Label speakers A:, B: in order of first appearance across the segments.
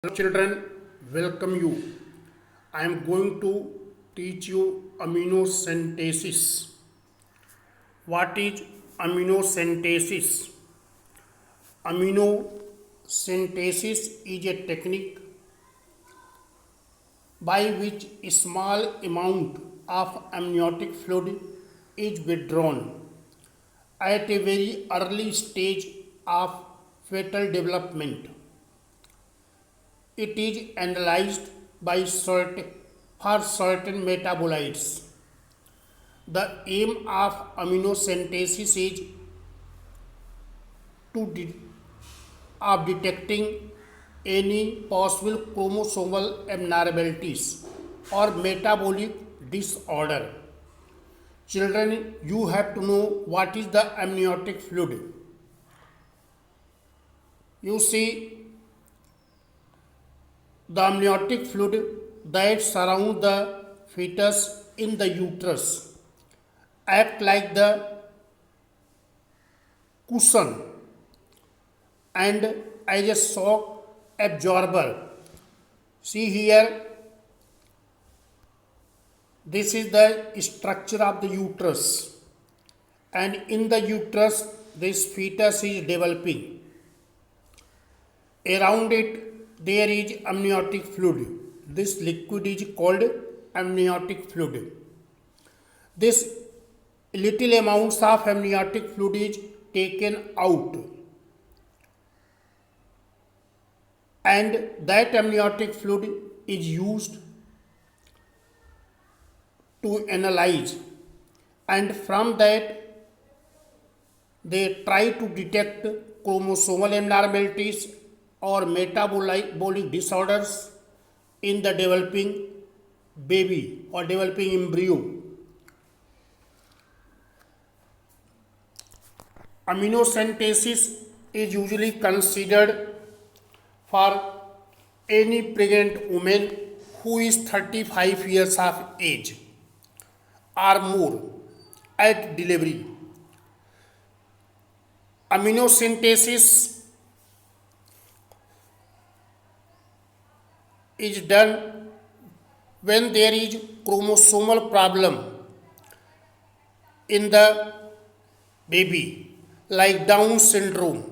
A: Hello children, welcome you. I am going to teach you amniocentesis. What is amniocentesis? Amniocentesis is a technique by which a small amount of amniotic fluid is withdrawn at a very early stage of fetal development. It is analyzed by for certain metabolites. The aim of amniocentesis is of detecting any possible chromosomal abnormalities or metabolic disorder. Children, you have to know what is the amniotic fluid. You see, the amniotic fluid that surround the fetus in the uterus act like the cushion and as a shock absorber. See here, this is the structure of the uterus, and in the uterus this fetus is developing. Around it there is amniotic fluid. This liquid is called amniotic fluid. This little amounts of amniotic fluid is taken out, and that amniotic fluid is used to analyze, and from that they try to detect chromosomal abnormalities or metabolic disorders in the developing baby or developing embryo. Amniocentesis is usually considered for any pregnant woman who is 35 years of age or more at delivery. Amniocentesis is done when there is chromosomal problem in the baby, like Down syndrome,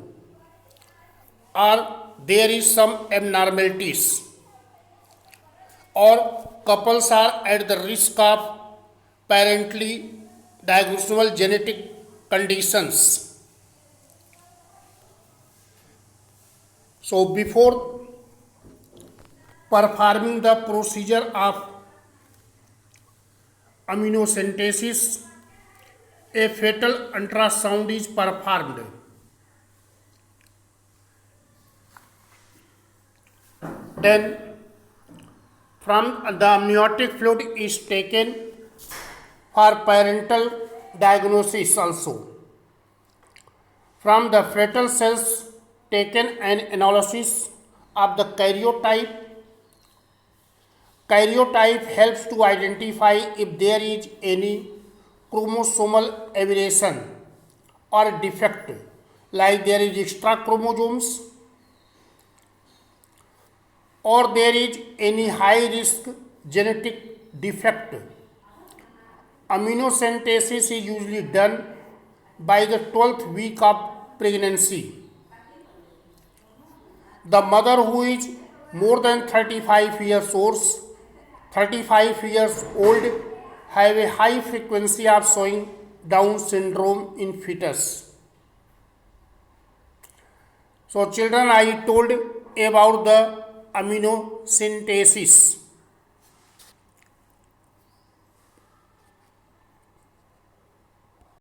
A: or there is some abnormalities, or couples are at the risk of parentally diagnosable genetic conditions. So before performing the procedure of amniocentesis, a fetal ultrasound is performed. Then from the amniotic fluid is taken for parental diagnosis also. From the fetal cells taken an analysis of the karyotype. Karyotype helps to identify if there is any chromosomal aberration or defect, like there is extra chromosomes or there is any high risk genetic defect. Amniocentesis is usually done by the 12th week of pregnancy. The mother who is more than 35 years old have a high frequency of showing Down syndrome in fetus. So children, I told about the amniocentesis.